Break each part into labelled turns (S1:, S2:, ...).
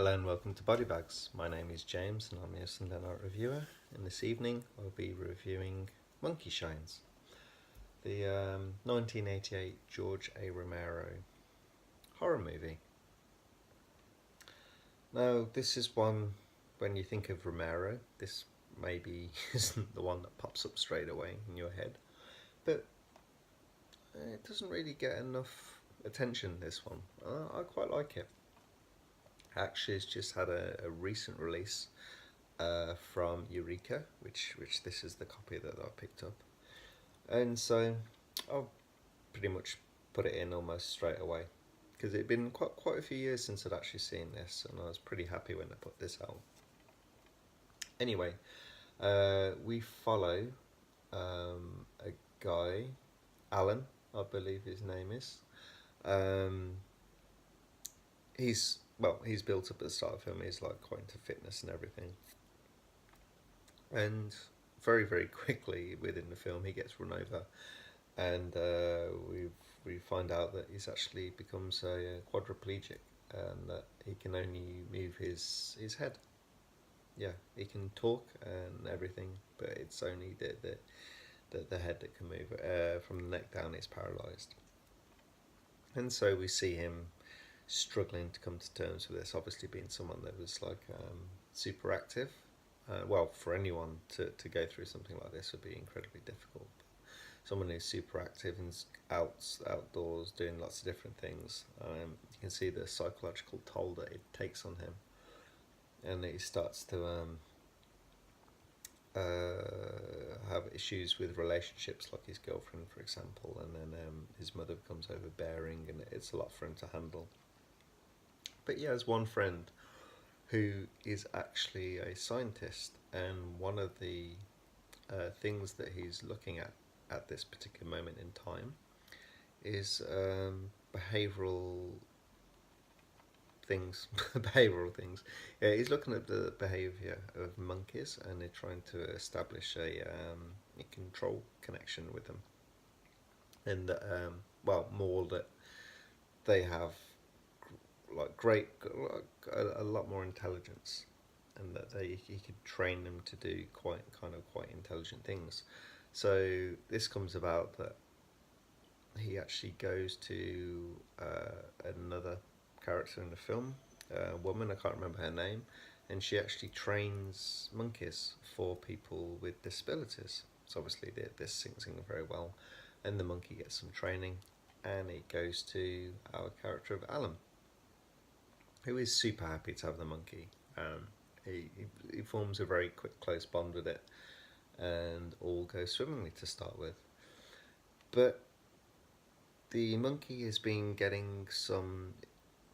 S1: Hello and welcome to Body Bags. My name is James and I'm your Sunday night reviewer. And this evening I'll be reviewing Monkey Shines, the 1988 George A. Romero horror movie. Now, this is one, when you think of Romero, this maybe isn't the one that pops up straight away in your head, but it doesn't really get enough attention, this one. I quite like it. Actually, it's just had a recent release from Eureka, which this is the copy that I picked up, and so I'll pretty much put it in almost straight away because it'd been quite a few years since I'd actually seen this, and I was pretty happy when I put this out. Anyway, we follow a guy, Alan, I believe his name is. Um, he's built up at the start of the film. He's like quite into fitness and everything, and very quickly within the film he gets run over, and we find out that he's actually becomes a quadriplegic and that he can only move his head. Yeah, he can talk and everything, but it's only the head that can move. From the neck down, it's paralysed, and so we see him struggling to come to terms with this. Obviously, being someone that was like super active. Well, for anyone to go through something like this would be incredibly difficult. Someone who's super active and outdoors doing lots of different things, you can see the psychological toll that it takes on him, and he starts to have issues with relationships, like his girlfriend, for example, and then his mother becomes overbearing, and it's a lot for him to handle. But he has one friend who is actually a scientist, and one of the things that he's looking at this particular moment in time is behavioural things. Behavioural things. Yeah, he's looking at the behaviour of monkeys, and they're trying to establish a control connection with them, and more that they have like a lot more intelligence, and that he could train them to do quite intelligent things. So this comes about that he actually goes to another character in the film, a woman, I can't remember her name, and she actually trains monkeys for people with disabilities. So obviously this sinks in very well, and the monkey gets some training, and it goes to our character of Alan, who is super happy to have the monkey. He forms a very quick, close bond with it, and all goes swimmingly to start with. But the monkey has been getting some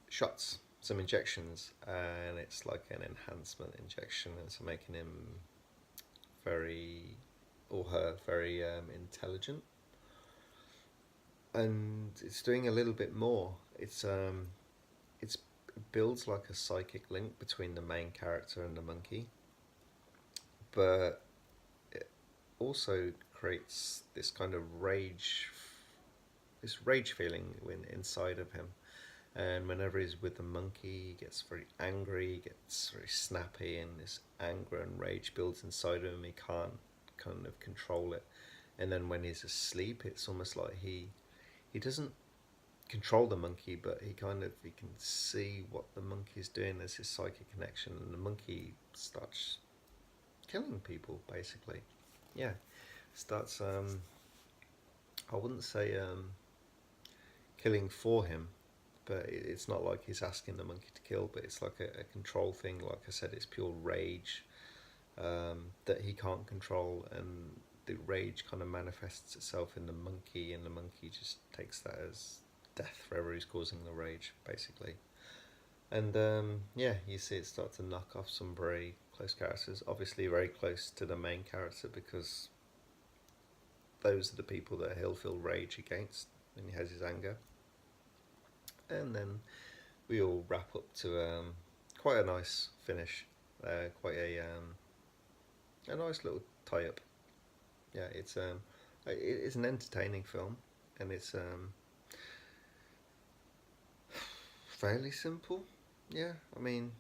S1: shots, some injections, and it's like an enhancement injection, and it's making him very, or her, very intelligent. And it's doing a little bit more. It builds like a psychic link between the main character and the monkey, but it also creates this kind of this rage feeling inside of him. And whenever he's with the monkey, he gets very angry, he gets very snappy, and this anger and rage builds inside of him. He can't kind of control it. And then when he's asleep, it's almost like he doesn't control the monkey, but he can see what the monkey's doing. There's his psychic connection, and the monkey starts killing people, basically. Yeah, starts I wouldn't say killing for him, but it's not like he's asking the monkey to kill, but it's like a control thing. Like I said, it's pure rage that he can't control, and the rage kind of manifests itself in the monkey, and the monkey just takes that as death for whoever who's causing the rage, basically. And you see it start to knock off some very close characters, obviously very close to the main character, because those are the people that he'll feel rage against when he has his anger. And then we all wrap up to quite a nice finish, quite a nice little tie-up. Yeah, it's an entertaining film, and it's fairly simple. Yeah, I mean,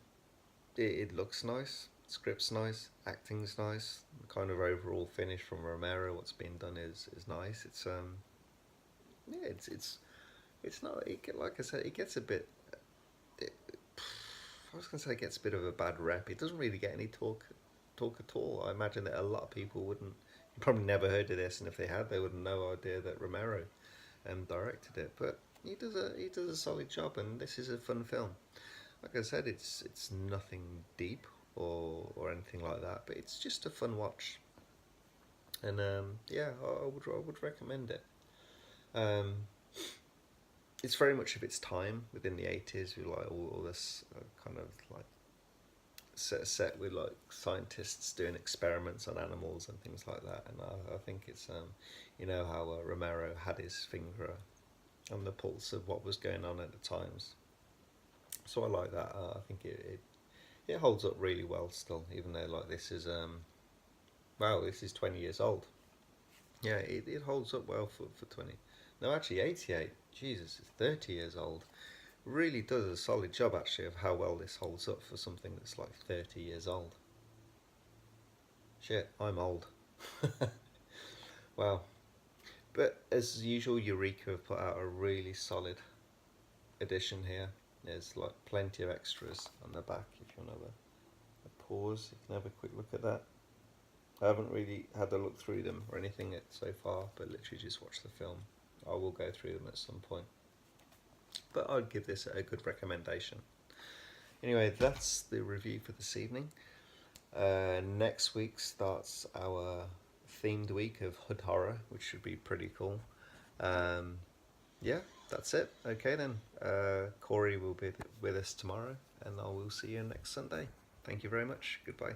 S1: it looks nice, script's nice, acting's nice, the kind of overall finish from Romero, what's been done is nice. Yeah, it's not. Like I said, it gets a bit. It, I was gonna say it gets a bit of a bad rep. It doesn't really get any talk at all. I imagine that a lot of people wouldn't. You probably never heard of this, and if they had, they would have no idea that Romero directed it. But he does a solid job, and this is a fun film. Like I said, it's nothing deep or anything like that, but it's just a fun watch. And yeah, I would recommend it. Um, it's very much of its time within the 80s with like all this kind of like set with like scientists doing experiments on animals and things like that. And I think it's you know how Romero had his finger on the pulse of what was going on at the times. So I like that. I think it holds up really well still, even though like this is wow, this is 20 years old. Yeah, it holds up well for 20. No, actually 88. Jesus, it's 30 years old. Really does a solid job actually of how well this holds up for something that's like 30 years old. Shit, I'm old. Wow. But as usual, Eureka have put out a really solid edition here. There's like plenty of extras on the back if you want to have a pause. You can have a quick look at that. I haven't really had a look through them or anything so far, but literally just watched the film. I will go through them at some point. But I'd give this a good recommendation. Anyway, that's the review for this evening. Next week starts our themed week of hood horror, which should be pretty cool. Um, yeah, that's it. Okay then. Corey will be with us tomorrow, and I will see you next Sunday. Thank you very much. Goodbye.